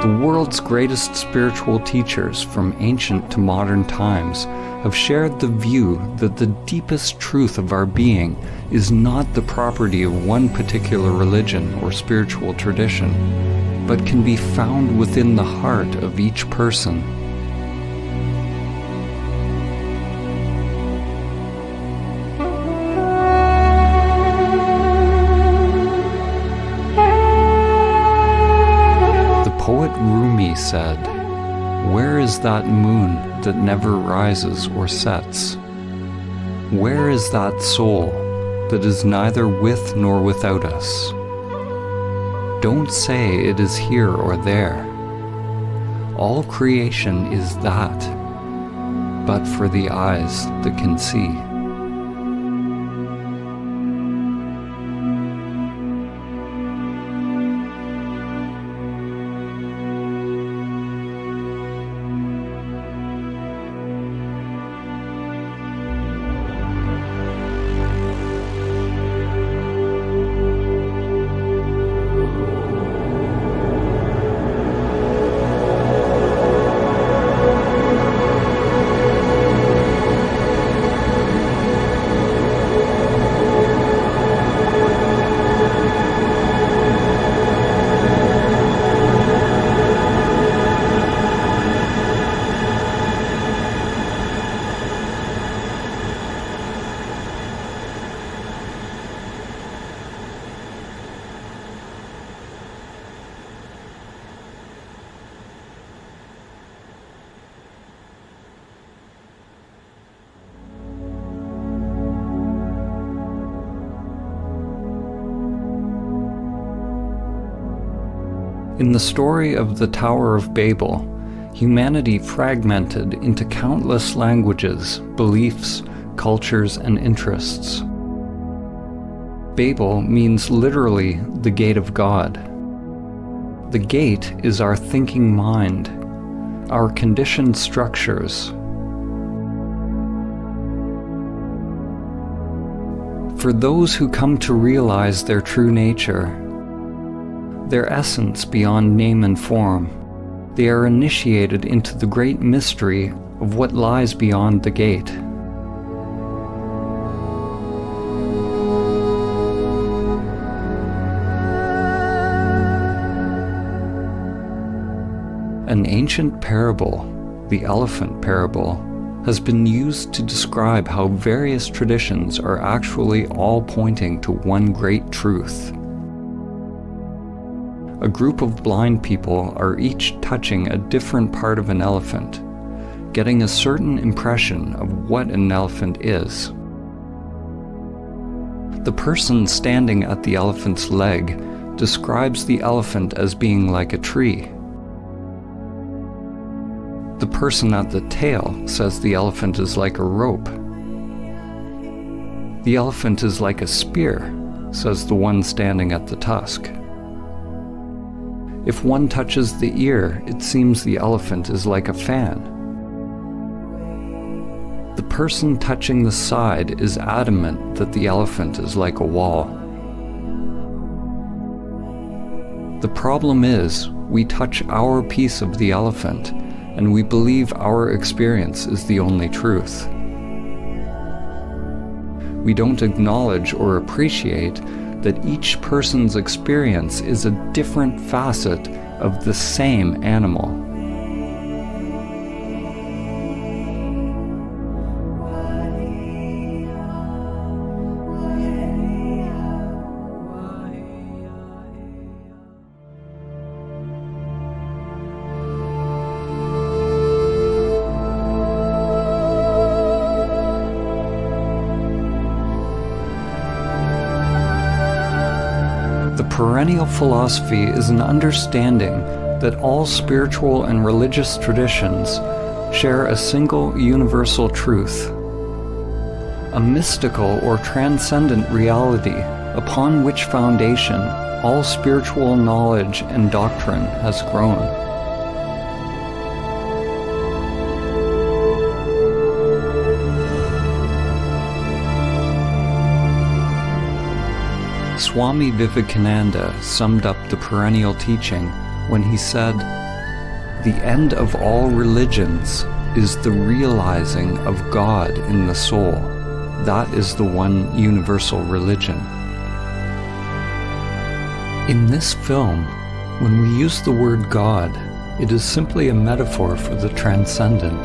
The world's greatest spiritual teachers from ancient to modern times have shared the view that the deepest truth of our being is not the property of one particular religion or spiritual tradition, but can be found within the heart of each person. Poet Rumi said, "Where is that moon that never rises or sets? Where is that soul that is neither with nor without us? Don't say it is here or there. All creation is that, but for the eyes that can see." In the story of the Tower of Babel, humanity fragmented into countless languages, beliefs, cultures, and interests. Babel means literally the gate of God. The gate is our thinking mind, our conditioned structures. For those who come to realize their true nature, their essence beyond name and form, they are initiated into the great mystery of what lies beyond the gate. An ancient parable, the elephant parable, has been used to describe how various traditions are actually all pointing to one great truth. A group of blind people are each touching a different part of an elephant, getting a certain impression of what an elephant is. The person standing at the elephant's leg describes the elephant as being like a tree. The person at the tail says the elephant is like a rope. The elephant is like a spear, says the one standing at the tusk. If one touches the ear, it seems the elephant is like a fan. The person touching the side is adamant that the elephant is like a wall. The problem is, we touch our piece of the elephant, and we believe our experience is the only truth. We don't acknowledge or appreciate that each person's experience is a different facet of the same animal. Perennial philosophy is an understanding that all spiritual and religious traditions share a single universal truth, a mystical or transcendent reality upon which foundation all spiritual knowledge and doctrine has grown. Swami Vivekananda summed up the perennial teaching when he said, The end of all religions is the realizing of God in the soul. That is the one universal religion. In this film, when we use the word God, it is simply a metaphor for the transcendent,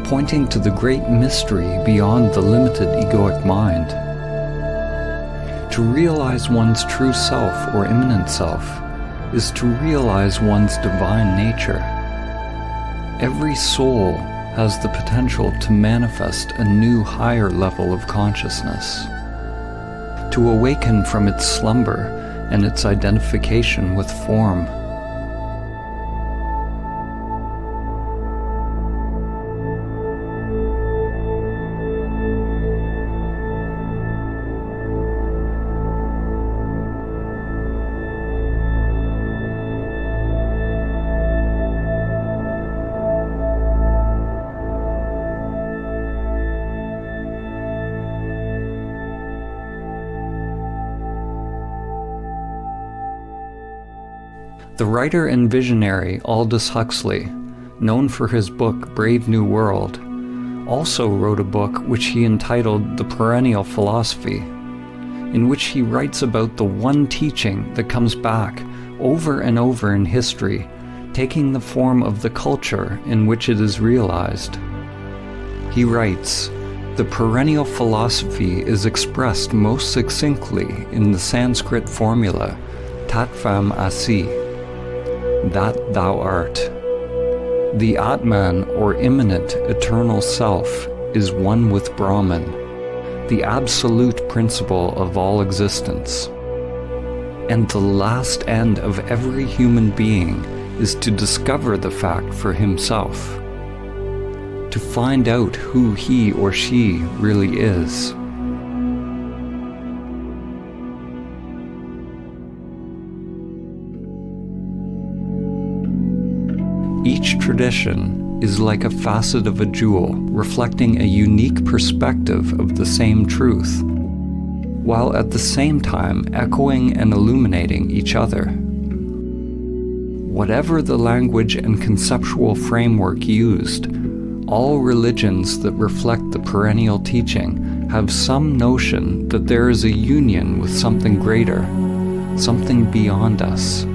pointing to the great mystery beyond the limited egoic mind. To realize one's true self or immanent self is to realize one's divine nature. Every soul has the potential to manifest a new higher level of consciousness, to awaken from its slumber and its identification with form. The writer and visionary Aldous Huxley, known for his book Brave New World, also wrote a book which he entitled The Perennial Philosophy, in which he writes about the one teaching that comes back over and over in history, taking the form of the culture in which it is realized. He writes, "The perennial philosophy is expressed most succinctly in the Sanskrit formula, Tat Tvam Asi, that thou art. The Atman, or immanent eternal self, is one with Brahman, the absolute principle of all existence. And the last end of every human being is to discover the fact for himself, to find out who he or she really is." Each tradition is like a facet of a jewel, reflecting a unique perspective of the same truth, while at the same time echoing and illuminating each other. Whatever the language and conceptual framework used, all religions that reflect the perennial teaching have some notion that there is a union with something greater, something beyond us.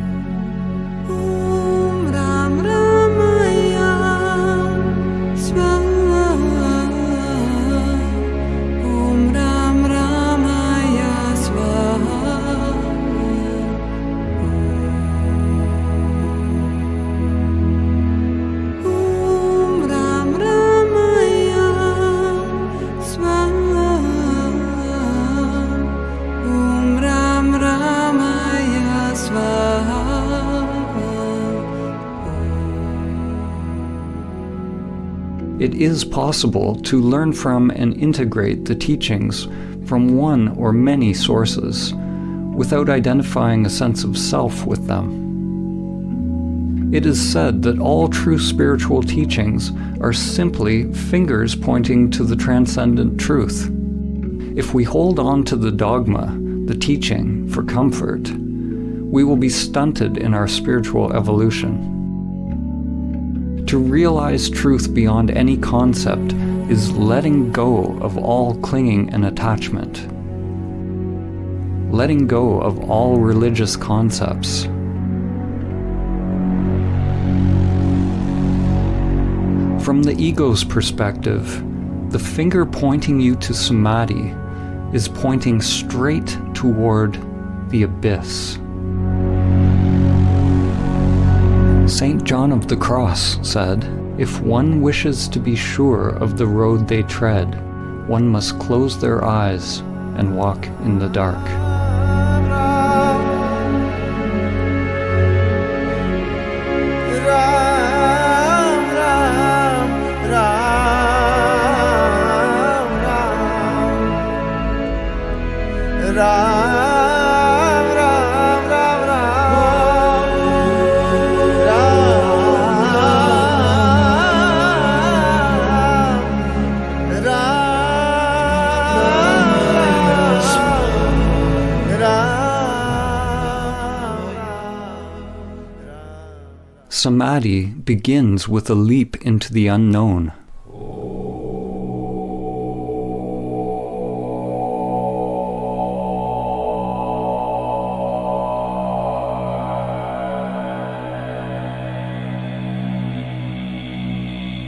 It is possible to learn from and integrate the teachings from one or many sources without identifying a sense of self with them. It is said that all true spiritual teachings are simply fingers pointing to the transcendent truth. If we hold on to the dogma, the teaching, for comfort, we will be stunted in our spiritual evolution. To realize truth beyond any concept is letting go of all clinging and attachment, letting go of all religious concepts. From the ego's perspective, the finger pointing you to Samadhi is pointing straight toward the abyss. St. John of the Cross said, "If one wishes to be sure of the road they tread, one must close their eyes and walk in the dark." Ram Samadhi begins with a leap into the unknown.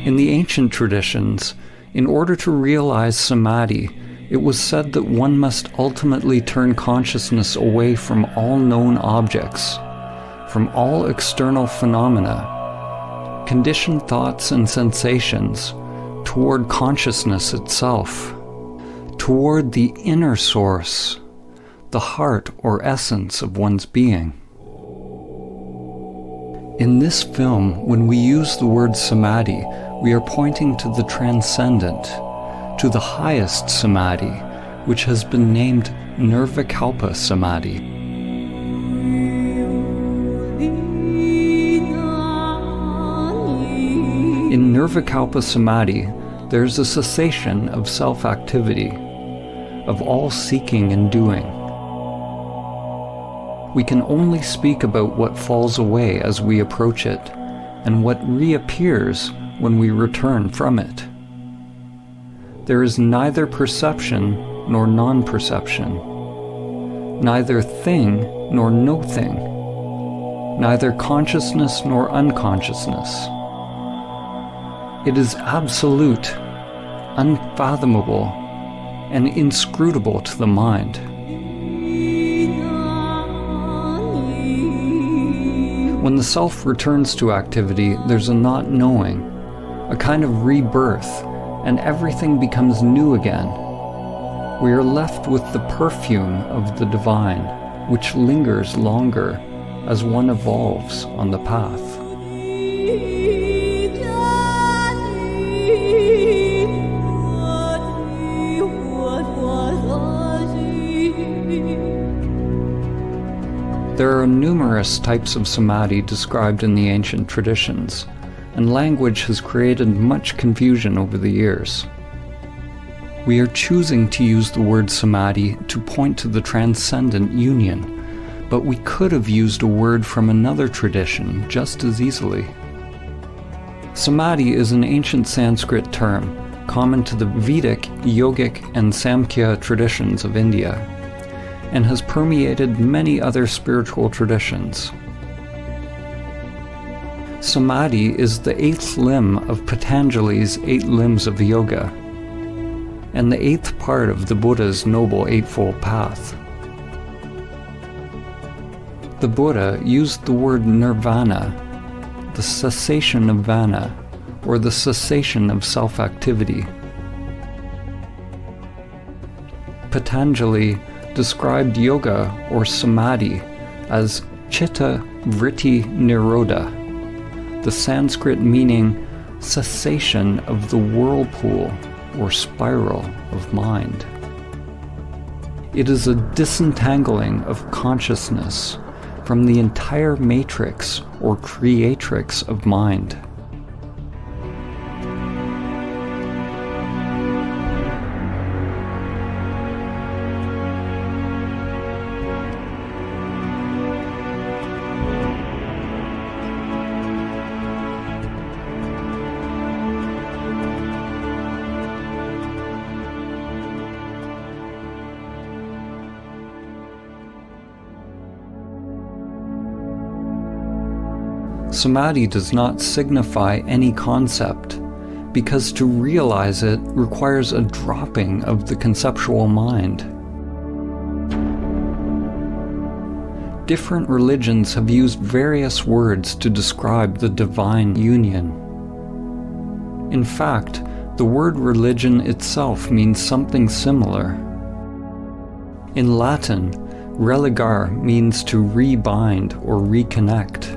In the ancient traditions, in order to realize Samadhi, it was said that one must ultimately turn consciousness away from all known objects, from all external phenomena, conditioned thoughts and sensations, toward consciousness itself, toward the inner source, the heart or essence of one's being. In this film, when we use the word Samadhi, we are pointing to the transcendent, to the highest Samadhi, which has been named Nirvikalpa Samadhi. In Nirvikalpa Samadhi, there is a cessation of self-activity, of all seeking and doing. We can only speak about what falls away as we approach it, and what reappears when we return from it. There is neither perception nor non-perception, neither thing nor no thing, neither consciousness nor unconsciousness. It is absolute, unfathomable, and inscrutable to the mind. When the self returns to activity, there's a not knowing, a kind of rebirth, and everything becomes new again. We are left with the perfume of the divine, which lingers longer as one evolves on the path. There are numerous types of samadhi described in the ancient traditions, and language has created much confusion over the years. We are choosing to use the word samadhi to point to the transcendent union, but we could have used a word from another tradition just as easily. Samadhi is an ancient Sanskrit term common to the Vedic, Yogic, and Samkhya traditions of India, and has permeated many other spiritual traditions. Samadhi is the 8th limb of Patanjali's 8 limbs of yoga, and the 8th part of the Buddha's Noble Eightfold Path. The Buddha used the word nirvana, the cessation of vana, or the cessation of self-activity. Patanjali described yoga or samadhi as chitta vritti nirodha, the Sanskrit meaning cessation of the whirlpool or spiral of mind. It is a disentangling of consciousness from the entire matrix or creatrix of mind. Samadhi does not signify any concept, because to realize it requires a dropping of the conceptual mind. Different religions have used various words to describe the divine union. In fact, the word religion itself means something similar. In Latin, religare means to rebind or reconnect.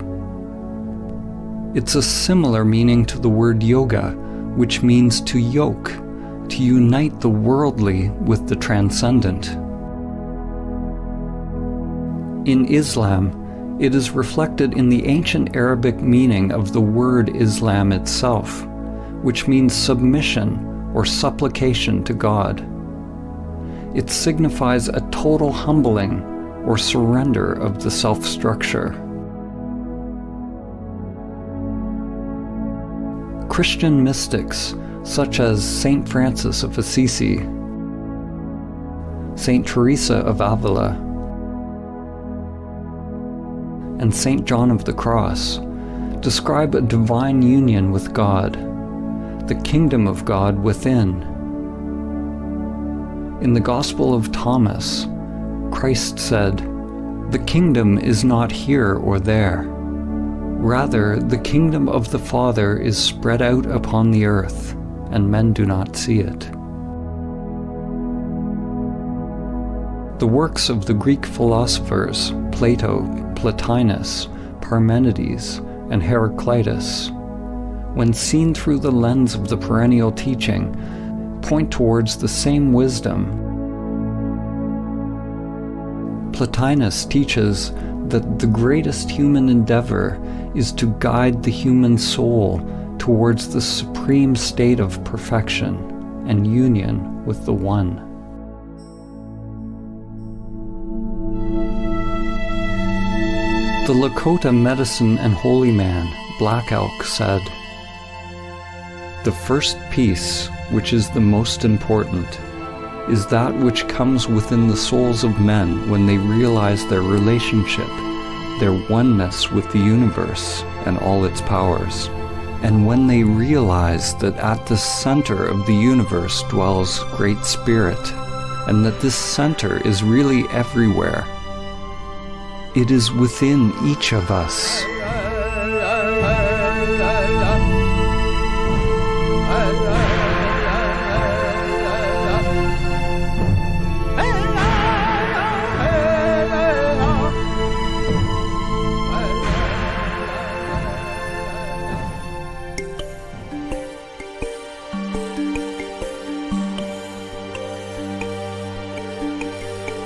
It's a similar meaning to the word yoga, which means to yoke, to unite the worldly with the transcendent. In Islam, it is reflected in the ancient Arabic meaning of the word Islam itself, which means submission or supplication to God. It signifies a total humbling or surrender of the self-structure. Christian mystics such as Saint Francis of Assisi, Saint Teresa of Avila, and Saint John of the Cross describe a divine union with God, the kingdom of God within. In the Gospel of Thomas, Christ said, "The kingdom is not here or there. Rather, the kingdom of the Father is spread out upon the earth, and men do not see it." The works of the Greek philosophers Plato, Plotinus, Parmenides, and Heraclitus, when seen through the lens of the perennial teaching, point towards the same wisdom. Plotinus teaches that the greatest human endeavor is to guide the human soul towards the supreme state of perfection and union with the One. The Lakota medicine and holy man, Black Elk, said, "The first peace, which is the most important, is that which comes within the souls of men when they realize their relationship, their oneness with the universe and all its powers, and when they realize that at the center of the universe dwells Great Spirit, and that this center is really everywhere. It is within each of us."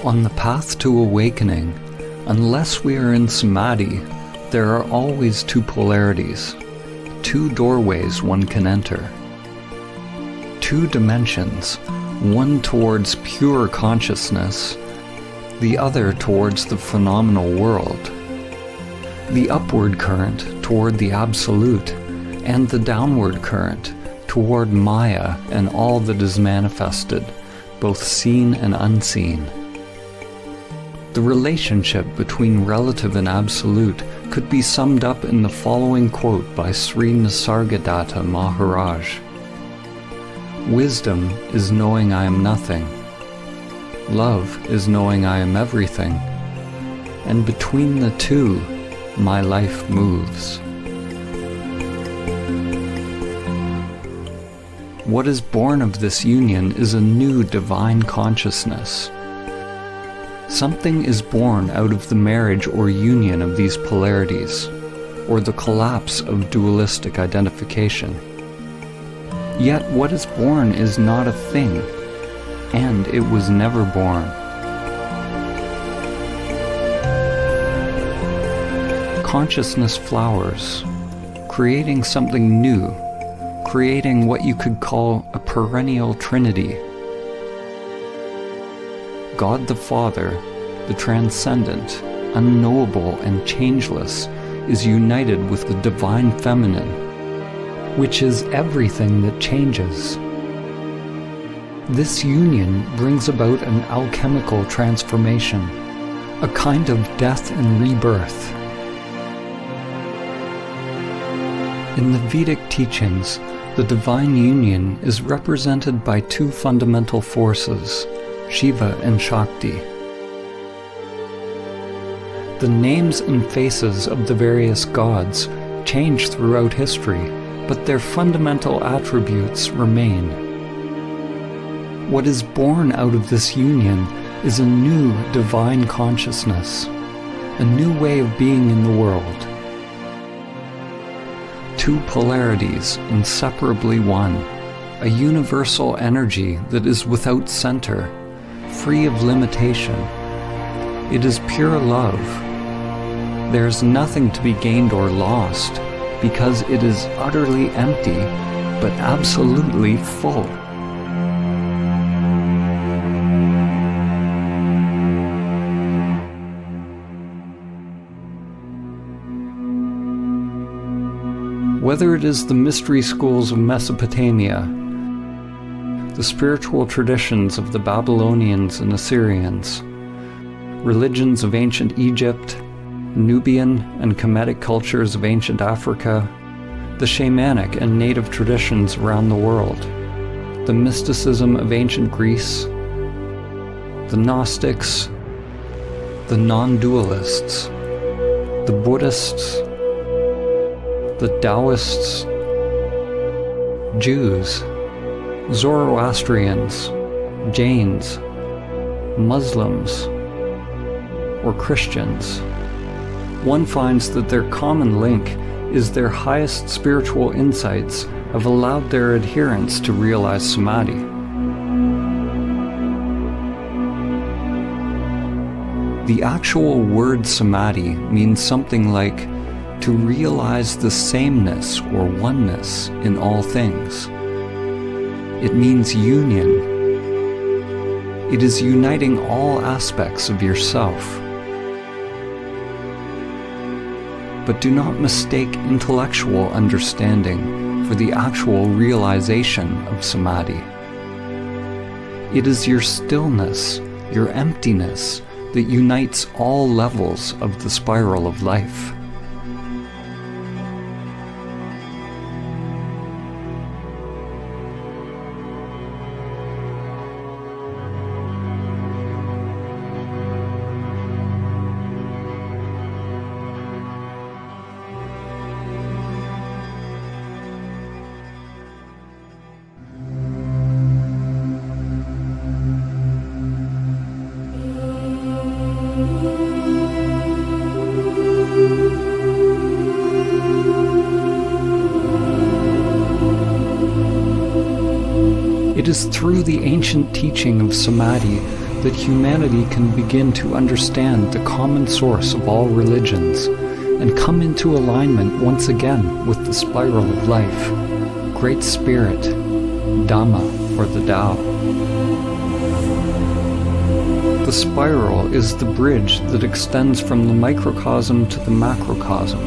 On the path to awakening, unless we are in Samadhi, there are always two polarities, two doorways one can enter, two dimensions, one towards pure consciousness, the other towards the phenomenal world, the upward current toward the Absolute, and the downward current toward Maya and all that is manifested, both seen and unseen. The relationship between relative and absolute could be summed up in the following quote by Sri Nisargadatta Maharaj. "Wisdom is knowing I am nothing. Love is knowing I am everything. And between the two, my life moves." What is born of this union is a new divine consciousness. Something is born out of the marriage or union of these polarities, or the collapse of dualistic identification. Yet what is born is not a thing, and it was never born. Consciousness flowers, creating something new, creating what you could call a perennial trinity. God the Father, the transcendent, unknowable and changeless, is united with the divine feminine, which is everything that changes. This union brings about an alchemical transformation, a kind of death and rebirth. In the Vedic teachings, the divine union is represented by two fundamental forces, Shiva and Shakti. The names and faces of the various gods change throughout history, but their fundamental attributes remain. What is born out of this union is a new divine consciousness, a new way of being in the world. Two polarities inseparably one, a universal energy that is without center, free of limitation. It is pure love. There is nothing to be gained or lost, because it is utterly empty, but absolutely full. Whether it is the mystery schools of Mesopotamia, the spiritual traditions of the Babylonians and Assyrians, religions of ancient Egypt, Nubian and Kemetic cultures of ancient Africa, the shamanic and native traditions around the world, the mysticism of ancient Greece, the Gnostics, the non-dualists, the Buddhists, the Taoists, Jews, Zoroastrians, Jains, Muslims, or Christians, one finds that their common link is their highest spiritual insights have allowed their adherents to realize Samadhi. The actual word Samadhi means something like to realize the sameness or oneness in all things. It means union. It is uniting all aspects of yourself. But do not mistake intellectual understanding for the actual realization of Samadhi. It is your stillness, your emptiness, that unites all levels of the spiral of life. It is through the ancient teaching of Samadhi that humanity can begin to understand the common source of all religions and come into alignment once again with the spiral of life, Great Spirit, Dhamma, or the Tao. The spiral is the bridge that extends from the microcosm to the macrocosm.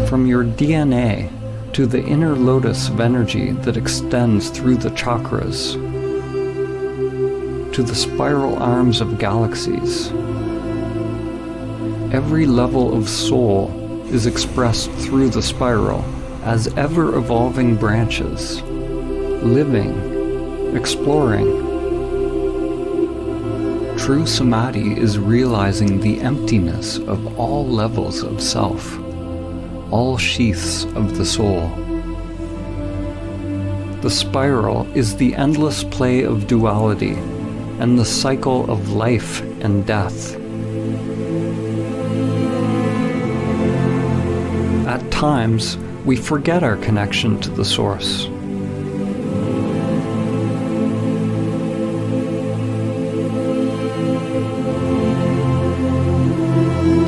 From your DNA to the inner lotus of energy that extends through the chakras, to the spiral arms of galaxies. Every level of soul is expressed through the spiral as ever-evolving branches, living, exploring. True Samadhi is realizing the emptiness of all levels of self, all sheaths of the soul. The spiral is the endless play of duality and the cycle of life and death. At times, we forget our connection to the source.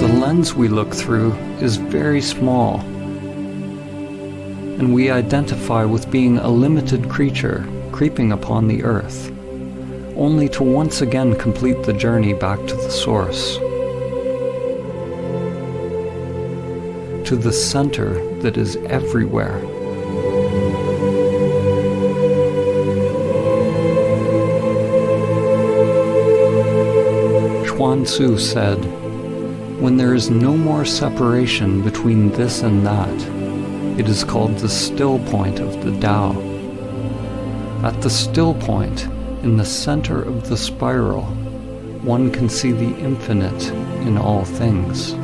The lens we look through is very small, and we identify with being a limited creature creeping upon the earth, only to once again complete the journey back to the source, to the center that is everywhere. Chuan Tzu said, "When there is no more separation between this and that, it is called the still point of the Tao." At the still point, in the center of the spiral, one can see the infinite in all things.